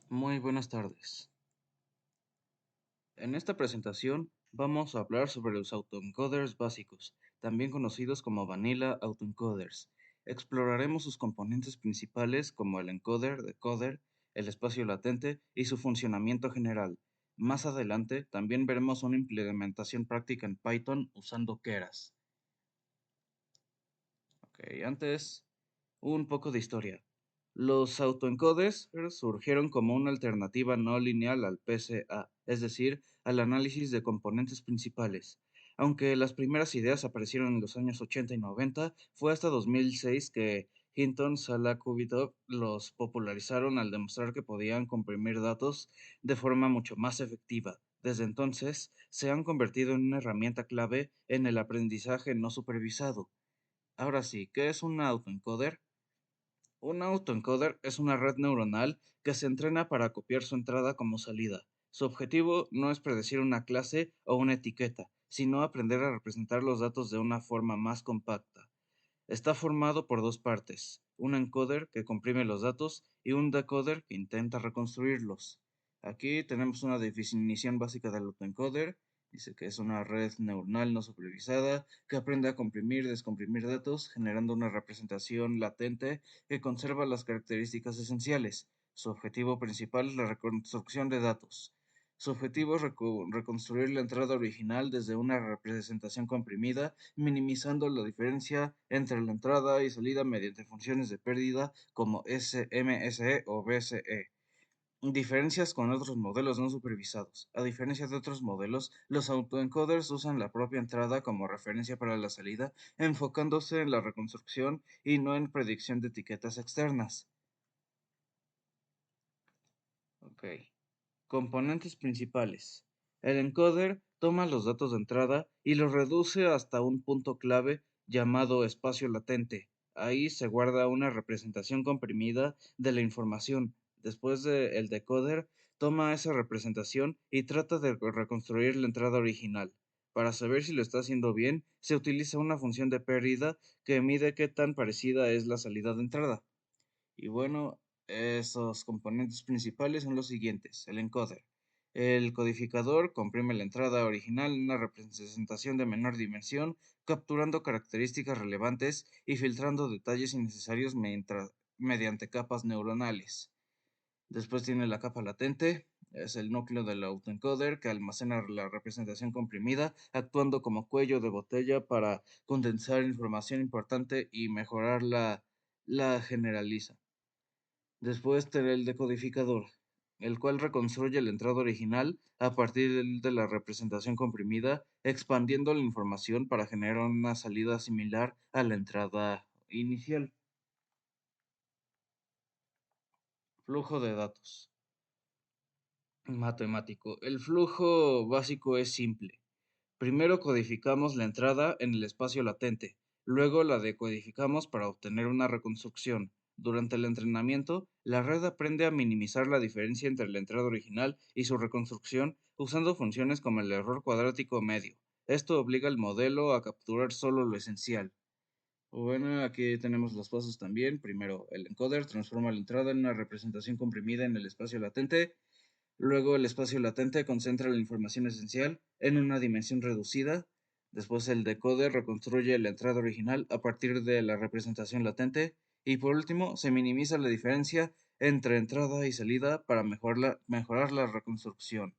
Muy buenas tardes. En esta presentación vamos a hablar sobre los autoencoders básicos, también conocidos como Vanilla Autoencoders. Exploraremos sus componentes principales como el encoder, decoder, el espacio latente y su funcionamiento general. Más adelante también veremos una implementación práctica en Python usando Keras. Antes, un poco de historia. Los autoencoders surgieron como una alternativa no lineal al PCA, es decir, al análisis de componentes principales. Aunque las primeras ideas aparecieron en los años 80 y 90, fue hasta 2006 que Hinton, Salakubitov los popularizaron al demostrar que podían comprimir datos de forma mucho más efectiva. Desde entonces, se han convertido en una herramienta clave en el aprendizaje no supervisado. Ahora sí, ¿qué es un autoencoder? Un autoencoder es una red neuronal que se entrena para copiar su entrada como salida. Su objetivo no es predecir una clase o una etiqueta, sino aprender a representar los datos de una forma más compacta. Está formado por dos partes, un encoder que comprime los datos y un decoder que intenta reconstruirlos. Aquí tenemos una definición básica del autoencoder. Dice que es una red neuronal no supervisada que aprende a comprimir y descomprimir datos, generando una representación latente que conserva las características esenciales. Su objetivo principal es la reconstrucción de datos. Su objetivo es reconstruir la entrada original desde una representación comprimida, minimizando la diferencia entre la entrada y salida mediante funciones de pérdida como SMSE o BCE. Diferencias con otros modelos no supervisados. A diferencia de otros modelos, los autoencoders usan la propia entrada como referencia para la salida, enfocándose en la reconstrucción y no en predicción de etiquetas externas. Ok. Componentes principales. El encoder toma los datos de entrada y los reduce hasta un punto clave llamado espacio latente. Ahí se guarda una representación comprimida de la información. Después el decoder toma esa representación y trata de reconstruir la entrada original. Para saber si lo está haciendo bien, se utiliza una función de pérdida que mide qué tan parecida es la salida de entrada. Y bueno, esos componentes principales son los siguientes. El encoder. El codificador comprime la entrada original en una representación de menor dimensión, capturando características relevantes y filtrando detalles innecesarios mediante capas neuronales. Después tiene la capa latente, es el núcleo del autoencoder que almacena la representación comprimida, actuando como cuello de botella para condensar información importante y mejorar la generaliza. Después tener el decodificador, el cual reconstruye la entrada original a partir de la representación comprimida, expandiendo la información para generar una salida similar a la entrada inicial. Flujo de datos. Matemático. El flujo básico es simple. Primero codificamos la entrada en el espacio latente, luego la decodificamos para obtener una reconstrucción. Durante el entrenamiento, la red aprende a minimizar la diferencia entre la entrada original y su reconstrucción usando funciones como el error cuadrático medio. Esto obliga al modelo a capturar solo lo esencial. Bueno, aquí tenemos los pasos también. Primero, el encoder transforma la entrada en una representación comprimida en el espacio latente. Luego el espacio latente concentra la información esencial en una dimensión reducida. Después el decoder reconstruye la entrada original a partir de la representación latente. Y por último, se minimiza la diferencia entre entrada y salida para mejorar la reconstrucción.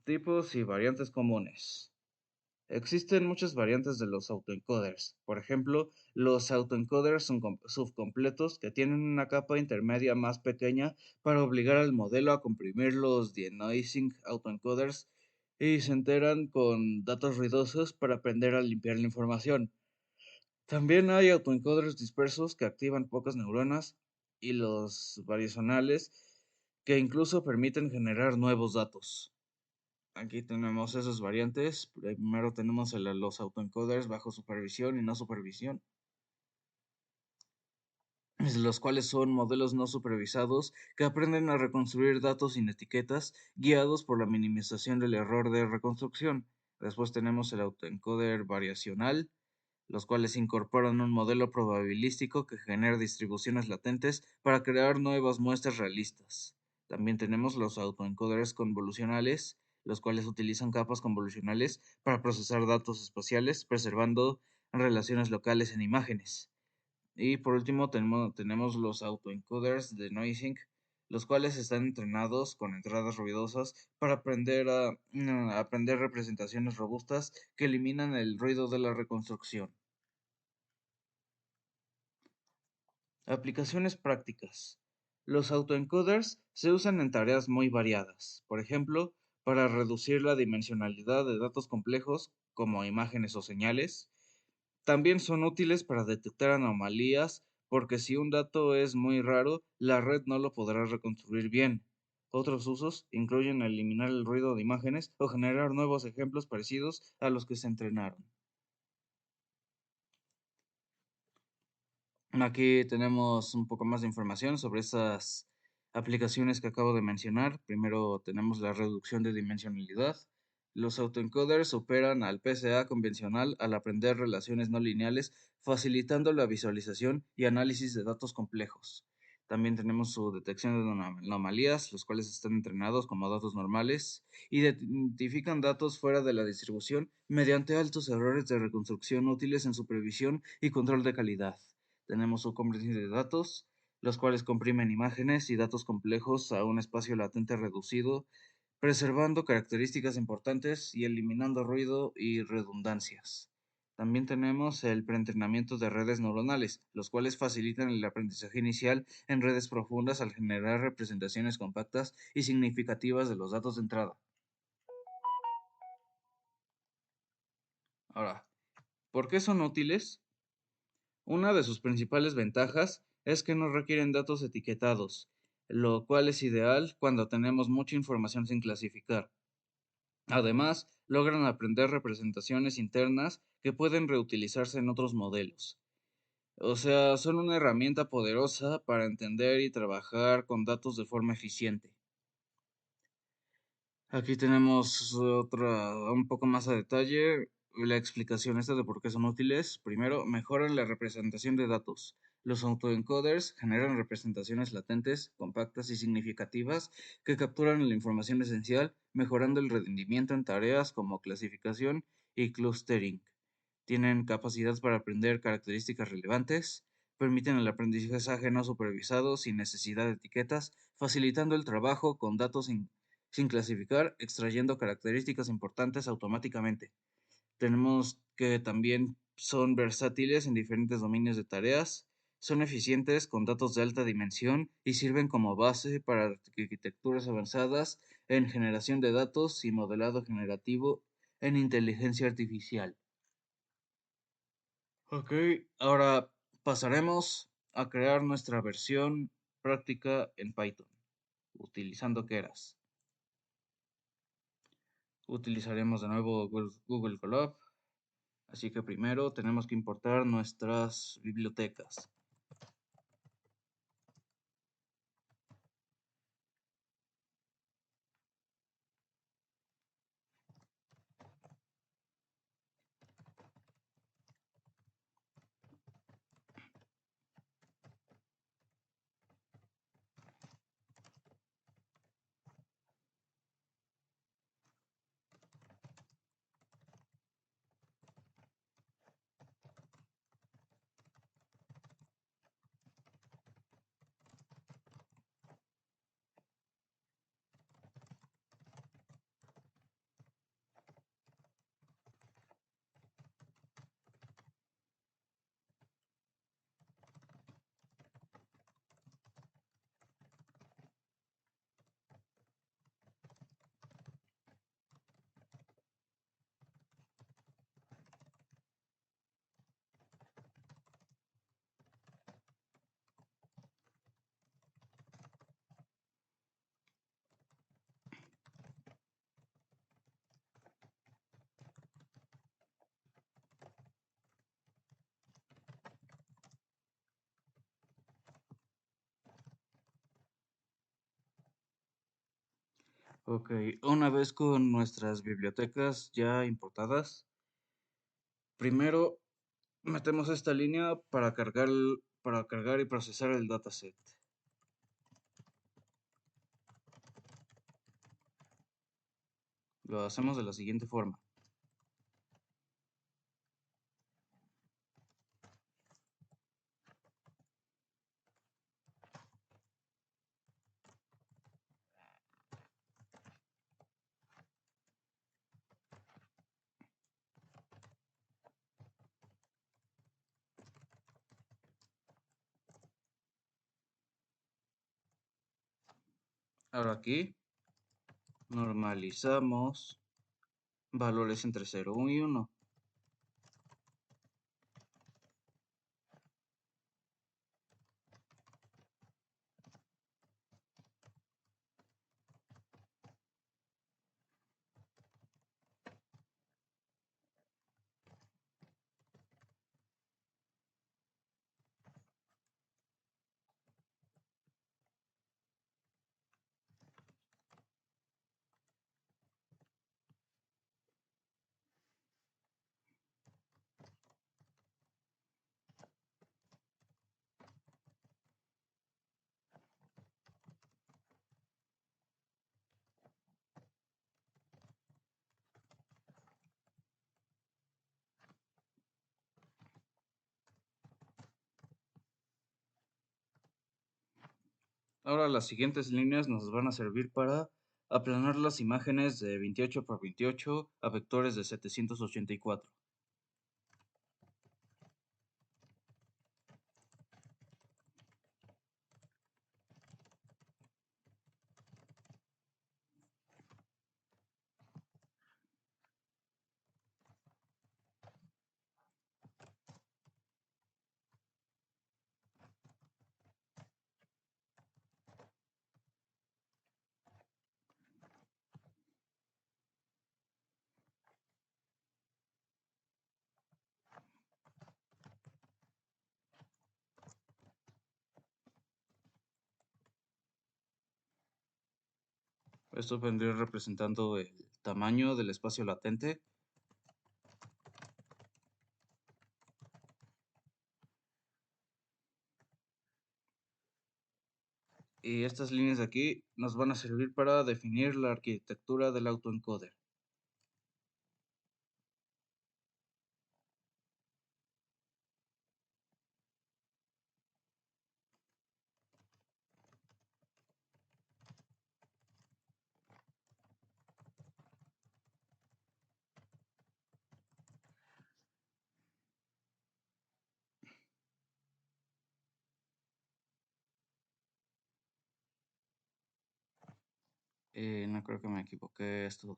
Tipos y variantes comunes. Existen muchas variantes de los autoencoders. Por ejemplo, los autoencoders son subcompletos que tienen una capa intermedia más pequeña para obligar al modelo a comprimir los denoising autoencoders y se enteran con datos ruidosos para aprender a limpiar la información. También hay autoencoders dispersos que activan pocas neuronas y los variacionales que incluso permiten generar nuevos datos. Aquí tenemos esas variantes. Primero tenemos los autoencoders bajo supervisión y no supervisión, los cuales son modelos no supervisados que aprenden a reconstruir datos sin etiquetas, guiados por la minimización del error de reconstrucción. Después tenemos el autoencoder variacional. los cuales incorporan un modelo probabilístico que genera distribuciones latentes para crear nuevas muestras realistas. También tenemos los autoencoders convolucionales, los cuales utilizan capas convolucionales para procesar datos espaciales, preservando relaciones locales en imágenes. Y por último tenemos los autoencoders de noising, los cuales están entrenados con entradas ruidosas para aprender representaciones robustas que eliminan el ruido de la reconstrucción. Aplicaciones prácticas. Los autoencoders se usan en tareas muy variadas, por ejemplo, para reducir la dimensionalidad de datos complejos como imágenes o señales. También son útiles para detectar anomalías, porque si un dato es muy raro, la red no lo podrá reconstruir bien. Otros usos incluyen eliminar el ruido de imágenes o generar nuevos ejemplos parecidos a los que se entrenaron. Aquí tenemos un poco más de información sobre estas aplicaciones que acabo de mencionar. Primero tenemos la reducción de dimensionalidad. Los autoencoders operan al PCA convencional al aprender relaciones no lineales, facilitando la visualización y análisis de datos complejos. También tenemos su detección de anomalías, los cuales están entrenados como datos normales, y identifican datos fuera de la distribución mediante altos errores de reconstrucción útiles en su previsión y control de calidad. Tenemos su comprensión de datos, los cuales comprimen imágenes y datos complejos a un espacio latente reducido, preservando características importantes y eliminando ruido y redundancias. También tenemos el preentrenamiento de redes neuronales, los cuales facilitan el aprendizaje inicial en redes profundas al generar representaciones compactas y significativas de los datos de entrada. Ahora, ¿por qué son útiles? Una de sus principales ventajas es que no requieren datos etiquetados, lo cual es ideal cuando tenemos mucha información sin clasificar. Además, logran aprender representaciones internas que pueden reutilizarse en otros modelos. O sea, son una herramienta poderosa para entender y trabajar con datos de forma eficiente. Aquí tenemos otra, un poco más a detalle, la explicación esta de por qué son útiles. Primero, mejoran la representación de datos. Los autoencoders generan representaciones latentes, compactas y significativas que capturan la información esencial, mejorando el rendimiento en tareas como clasificación y clustering. Tienen capacidad para aprender características relevantes, permiten el aprendizaje no supervisado sin necesidad de etiquetas, facilitando el trabajo con datos sin clasificar, extrayendo características importantes automáticamente. Tenemos que también son versátiles en diferentes dominios de tareas, son eficientes con datos de alta dimensión y sirven como base para arquitecturas avanzadas en generación de datos y modelado generativo en inteligencia artificial. Ok, ahora pasaremos a crear nuestra versión práctica en Python, utilizando Keras. Utilizaremos de nuevo Google Colab, así que primero tenemos que importar nuestras bibliotecas. Ok, una vez con nuestras bibliotecas ya importadas, primero Metemos esta línea para cargar y procesar el dataset. Lo hacemos de la siguiente forma. Ahora aquí normalizamos valores entre 0 y 1. Ahora las siguientes líneas nos van a servir para aplanar las imágenes de 28 por 28 a vectores de 784. Esto vendría representando el tamaño del espacio latente. Y estas líneas de aquí nos van a servir para definir la arquitectura del autoencoder. No creo que me equivoqué esto.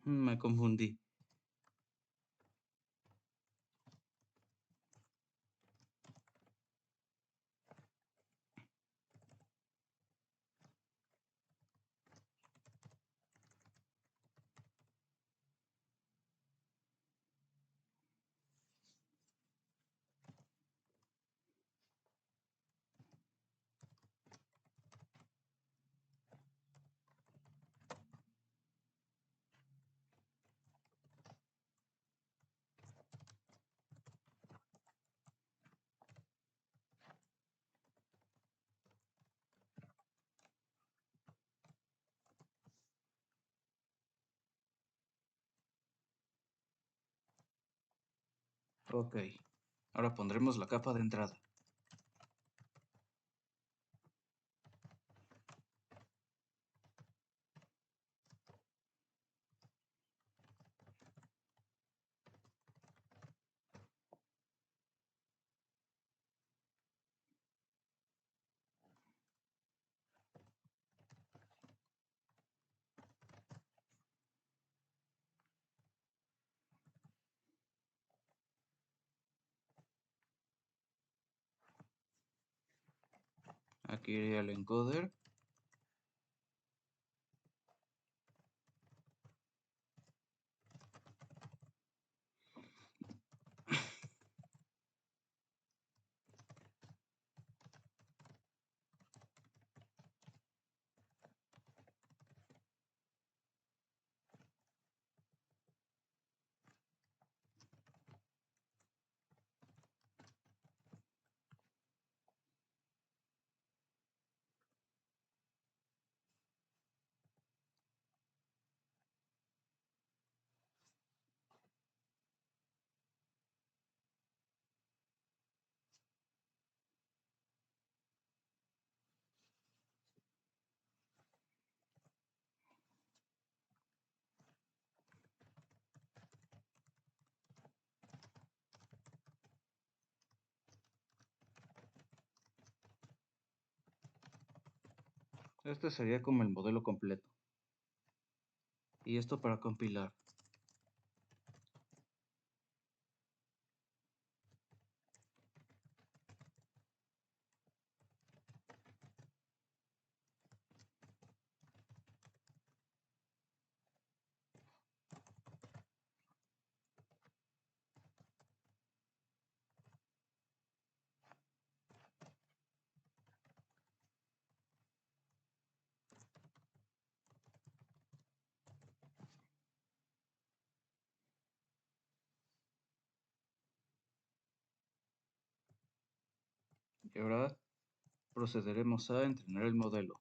Me confundí. Ok. Ahora pondremos la capa de entrada. Aquí iría el encoder. Este sería como el modelo completo. Y esto para compilar. Y ahora procederemos a entrenar el modelo.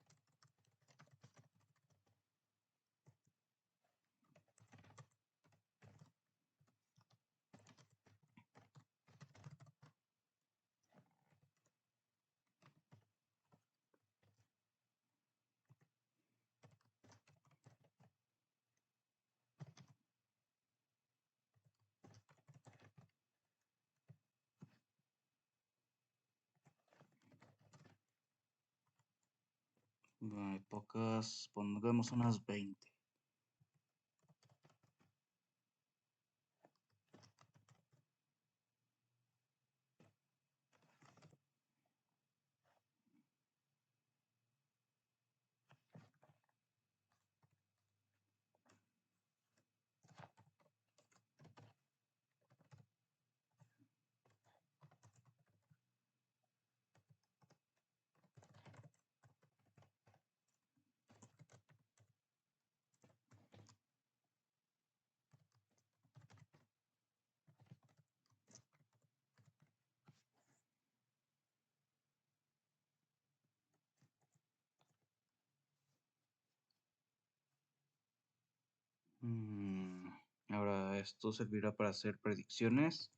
Hay pocas, pongamos unas 20. Ahora esto servirá para hacer predicciones.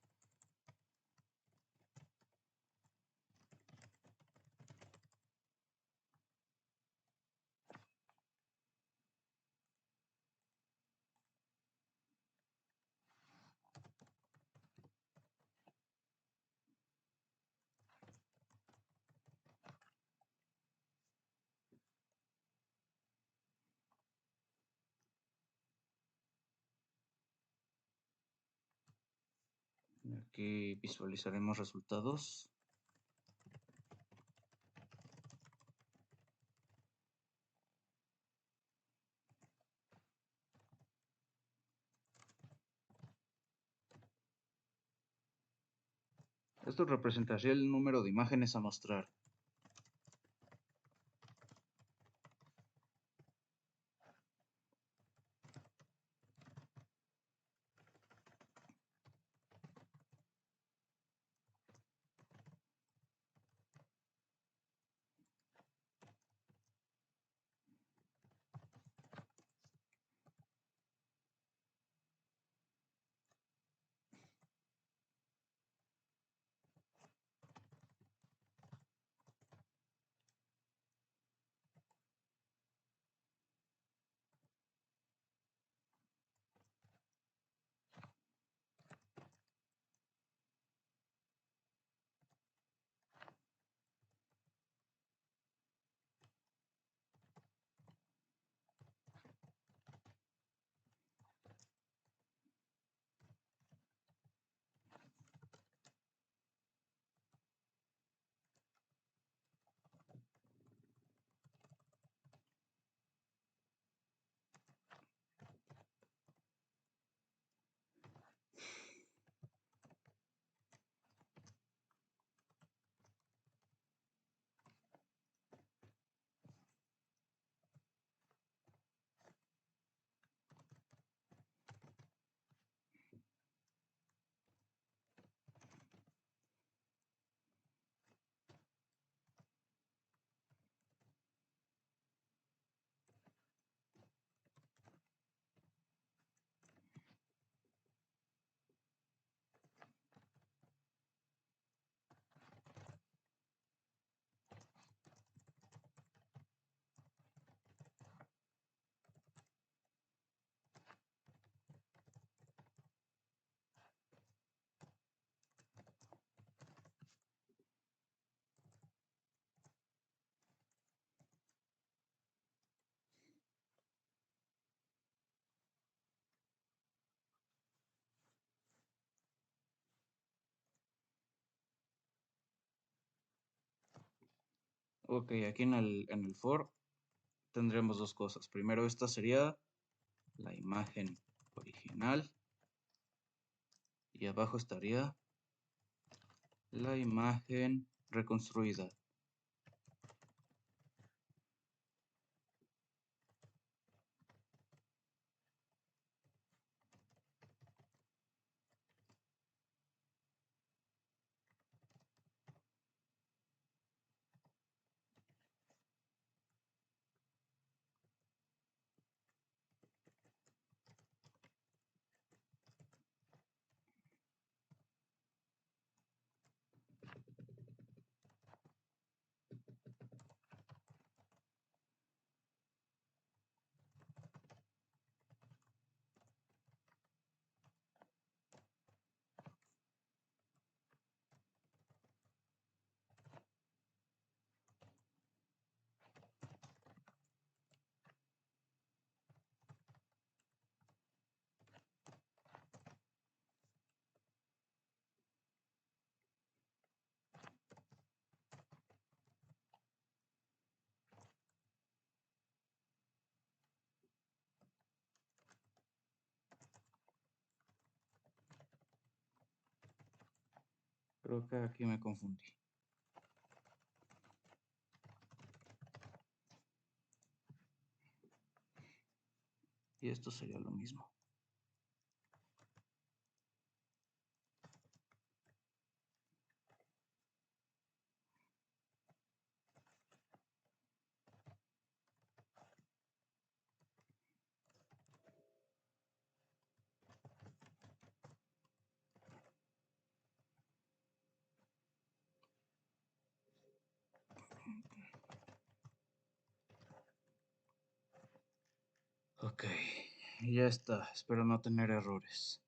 Aquí visualizaremos resultados. Esto representaría el número de imágenes a mostrar. Ok, aquí en el for tendremos dos cosas. Primero, esta sería la imagen original y abajo estaría la imagen reconstruida. Creo que aquí me confundí. Y esto sería lo mismo. Ok, ya está. Espero no tener errores.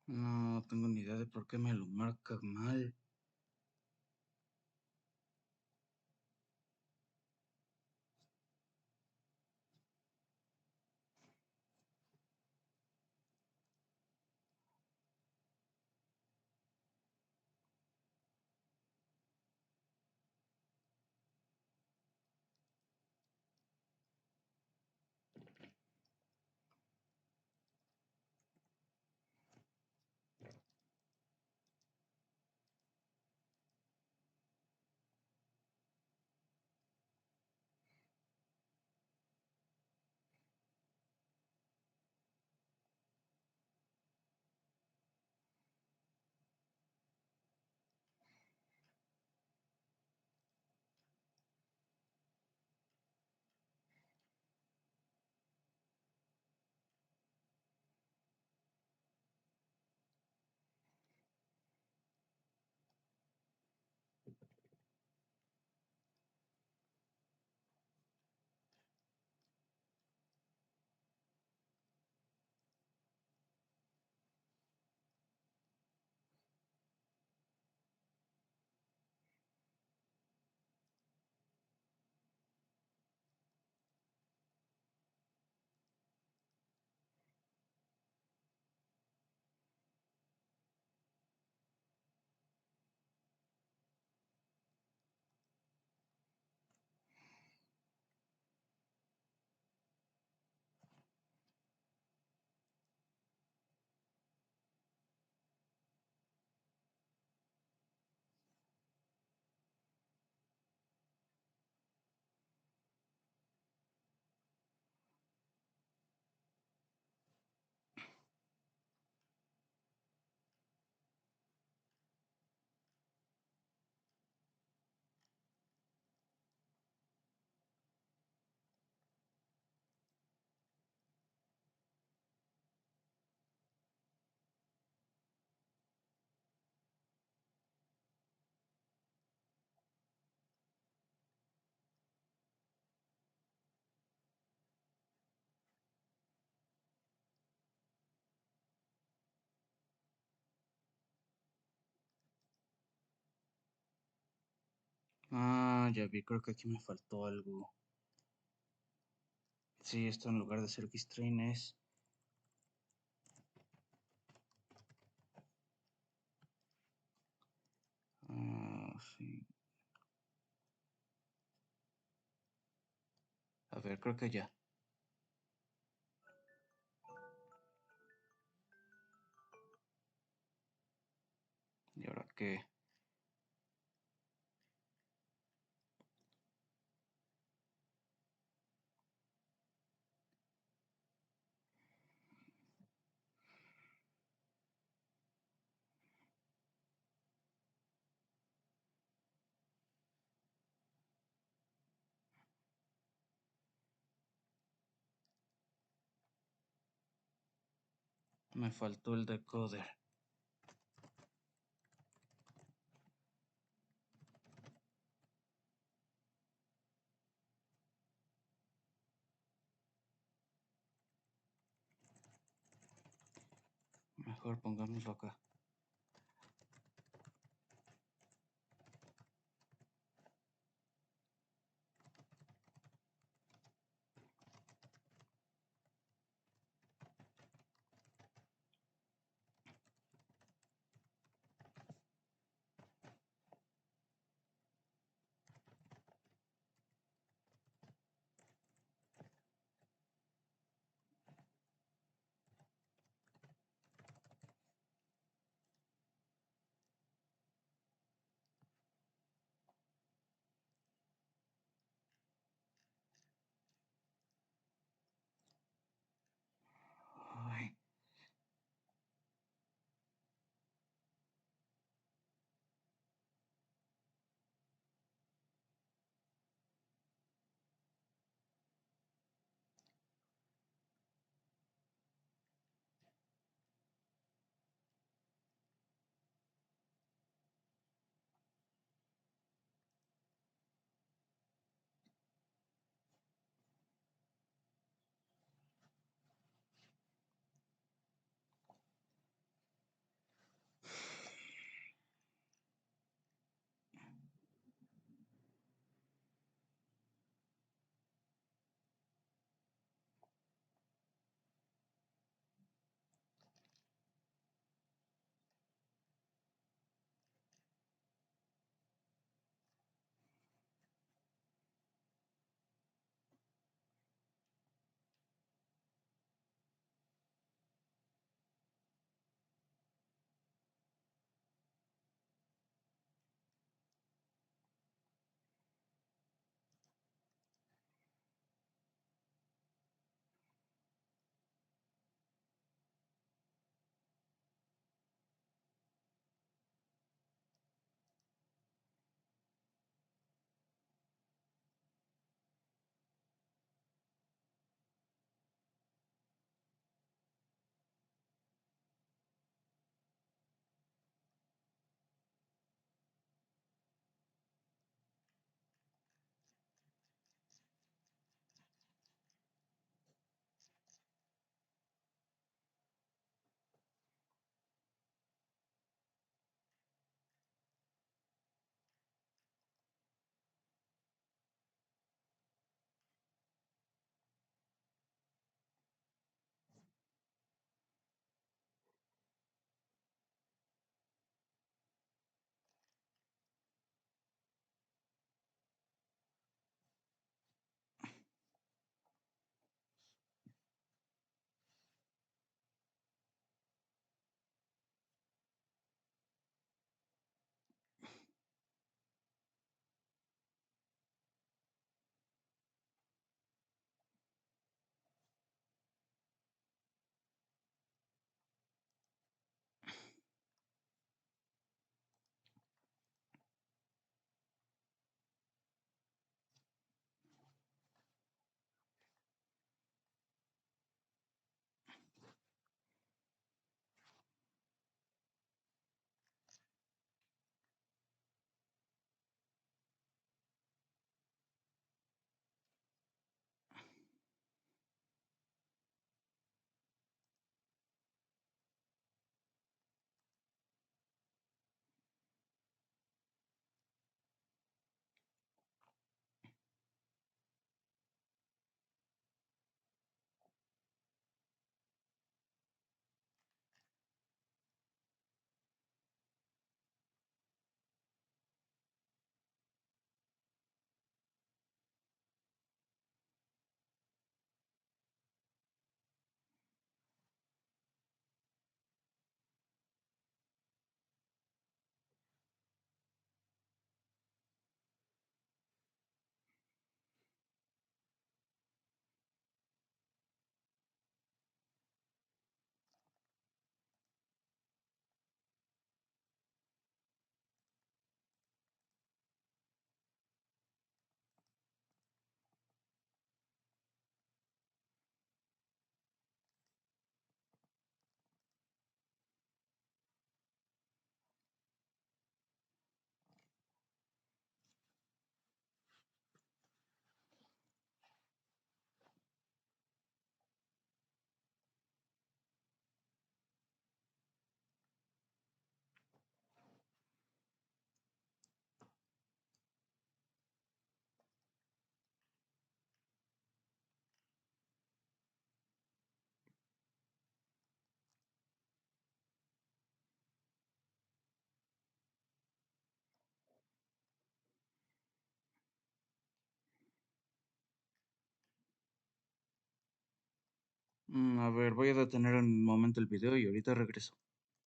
No tengo ni idea de por qué me lo marca mal. Ah, ya vi, creo que aquí me faltó algo. Sí, esto en lugar de ser Keystring es... sí. A ver, creo que ya. ¿Y ahora qué? Me faltó el decoder. Mejor pongámoslo acá. A ver, voy a detener un momento el video y ahorita regreso.